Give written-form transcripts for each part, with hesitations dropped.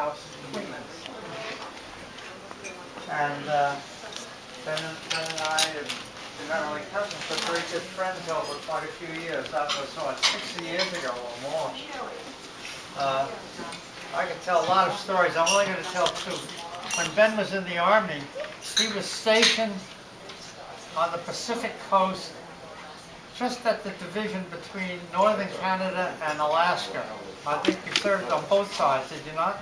house between us. And Ben and I have been not only cousins, but very good friends over quite a few years. That was, what, 60 years ago or more. I could tell a lot of stories. I'm only going to tell two. When Ben was in the Army, he was stationed on the Pacific coast, just at the division between northern Canada and Alaska. I think you served on both sides, did you not?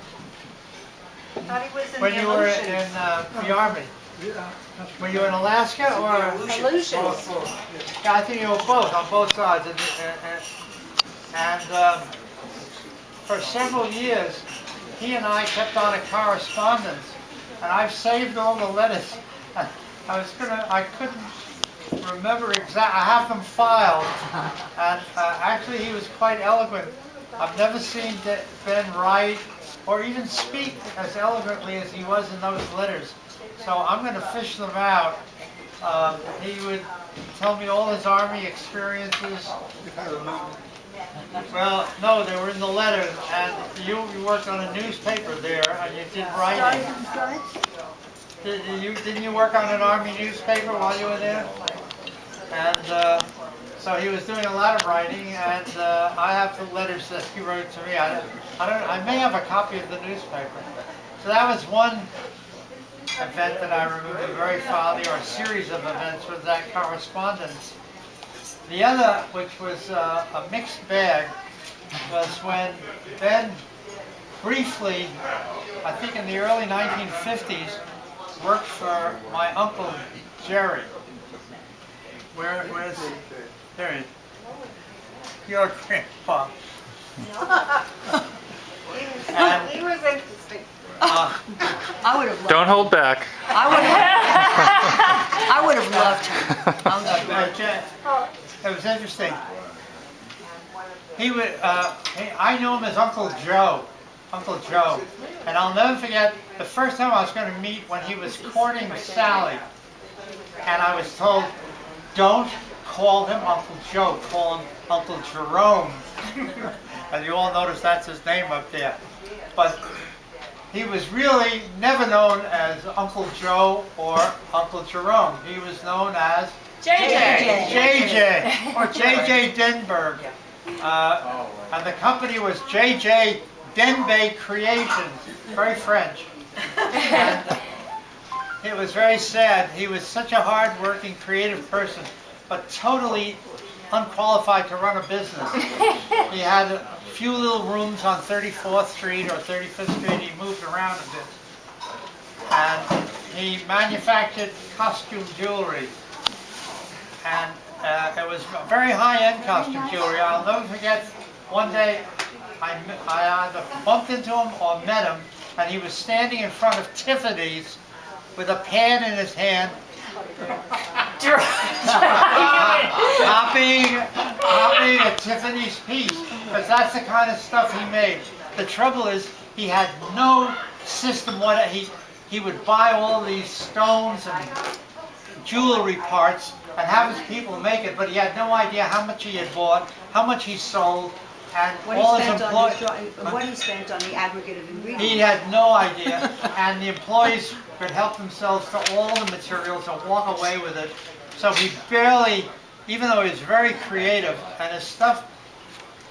I thought he was in When the you were Aleutians. in the Army? Were you in Alaska or? Aleutians. Yeah, I think you were both, on both sides. And for several years, he and I kept on a correspondence, and I've saved all the letters. I couldn't remember exactly. I have them filed, and actually he was quite eloquent. I've never seen Ben write or even speak as eloquently as he was in those letters. So I'm going to fish them out. He would tell me all his Army experiences. Well, no, they were in the letters, and you worked on a newspaper there, and you did writing. Didn't you work on an Army newspaper while you were there? And so he was doing a lot of writing, and I have the letters that he wrote to me. I may have a copy of the newspaper. So that was one event that I remember very fondly, or a series of events with that correspondence. The other, which was a mixed bag, was when Ben briefly, I think in the early 1950s, worked for my Uncle Jerry. Where's he? There he is. Your grandpa. And, He was interesting. I would have loved Don't hold back. I would have loved him. I'm sure. it was interesting. He would. I knew him as Uncle Joe. Uncle Joe. And I'll never forget the first time I was going to meet when he was courting Sally. And I was told, don't call him Uncle Joe, call him Uncle Jerome. And you all notice that's his name up there. But he was really never known as Uncle Joe or Uncle Jerome. He was known as JJ or JJ Denberg. And the company was JJ Denbay Creations, very French. And it was very sad. He was such a hard-working, creative person, but totally unqualified to run a business. He had a few little rooms on 34th Street or 35th Street. He moved around a bit. And he manufactured costume jewelry. And it was very high-end costume jewelry. I'll never forget one day I either bumped into him or met him, and he was standing in front of Tiffany's with a pan in his hand, copying a Tiffany's piece, because that's the kind of stuff he made. The trouble is, he had no system. He would buy all these stones and jewelry parts and have his people make it, but he had no idea how much he had bought, how much he sold, and all his employees. What he spent on the aggregate of ingredients. He had no idea, and the employees could help themselves to all the materials and walk away with it. So he barely, even though he was very creative, and his stuff,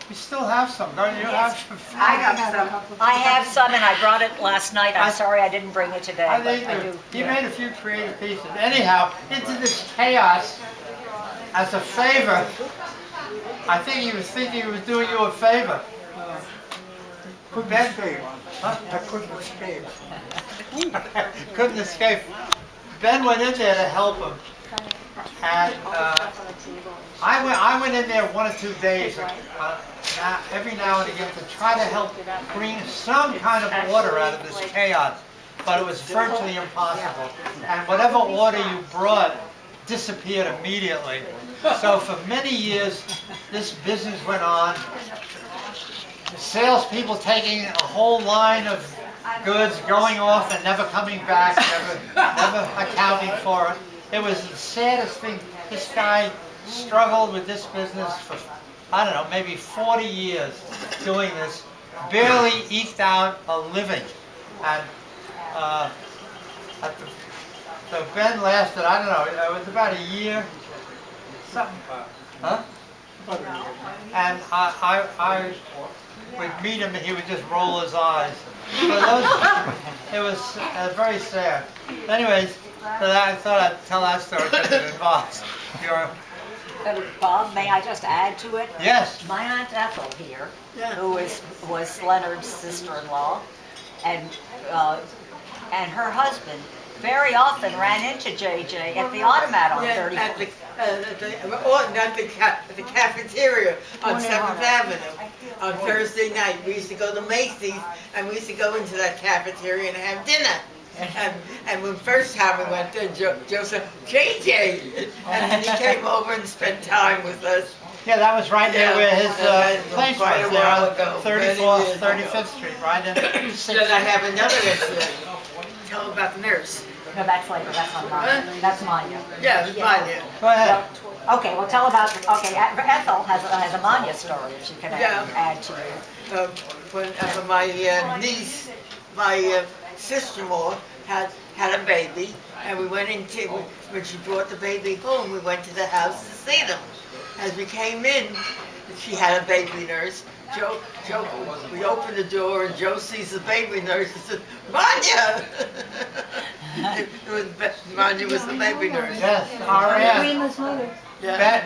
you still have some, don't you? Yes. Have some? I have some. I have some, and I brought it last night. I'm sorry I didn't bring it today, but I do. He made a few creative pieces. Anyhow, into this chaos, as a favor, I think he was thinking he was doing you a favor. Couldn't escape. I couldn't escape. Couldn't escape. Ben went in there to help him. And I went in there 1 or 2 days, every now and again, to try to help bring some kind of order out of this chaos. But it was virtually impossible. And whatever order you brought disappeared immediately. So for many years, this business went on. The salespeople taking a whole line of goods, going off and never coming back, never accounting for it. It was the saddest thing. This guy struggled with this business for, I don't know, maybe 40 years doing this, barely eked out a living. And so Ben lasted, I don't know, it was about a year, something, huh? And I would meet him and he would just roll his eyes. So it was very sad. Anyways, so I thought I'd tell that story because it involves your... Bob, may I just add to it? Yes. My Aunt Ethel here, who was Leonard's sister-in-law, and her husband very often ran into JJ at the Automat on 34th. At the cafeteria on 7th Avenue on Thursday night. We used to go to Macy's and we used to go into that cafeteria and have dinner. And when first time we went there, Joe said, JJ! And then he came over and spent time with us. Yeah, that was right there where his place quite was, a there while on ago, 34th, many years 35th Street, right in Then I have another incident. Tell about the nurse. No, that's later, that's not mine. That's mine. Yeah, it's mine, yeah. Go ahead. Okay, well tell about, okay, Ethel has a Manya story if she can add to you. When my niece, my sister-in-law had a baby, and we went into, when she brought the baby home, we went to the house to see them. As we came in, she had a baby nurse. Joe, we opened the door and Joe sees the baby nurse. He said, Manya! Manya was the baby nurse. Yes, our aunt. Greenland's mother. Yeah.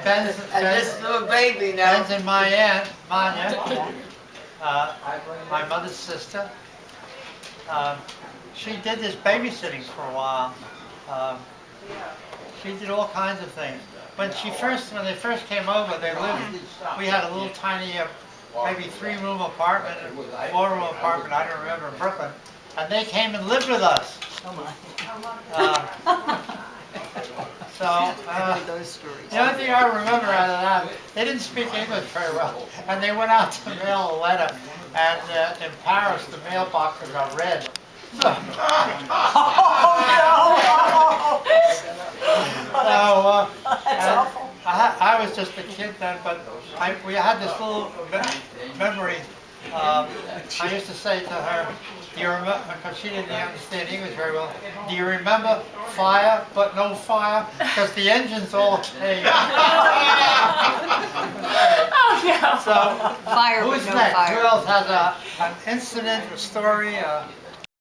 And this little baby now. Ben's and my aunt, Manya, my mother's sister. She did this babysitting for a while. She did all kinds of things. When they first came over, we had a little tiny, maybe 3-room apartment, 4-room apartment, I don't remember, in Brooklyn. And they came and lived with us. The only thing I remember out of that, they didn't speak English very well. And they went out to mail a letter. And in Paris, the mailboxes are red. I was just a kid then, but we had this little memory. I used to say to her, do you remember, because she didn't understand English very well, do you remember fire but no fire? Because the engines all came. Oh, no. So, Fire who's but no next? fire. Who else has an incident, a story?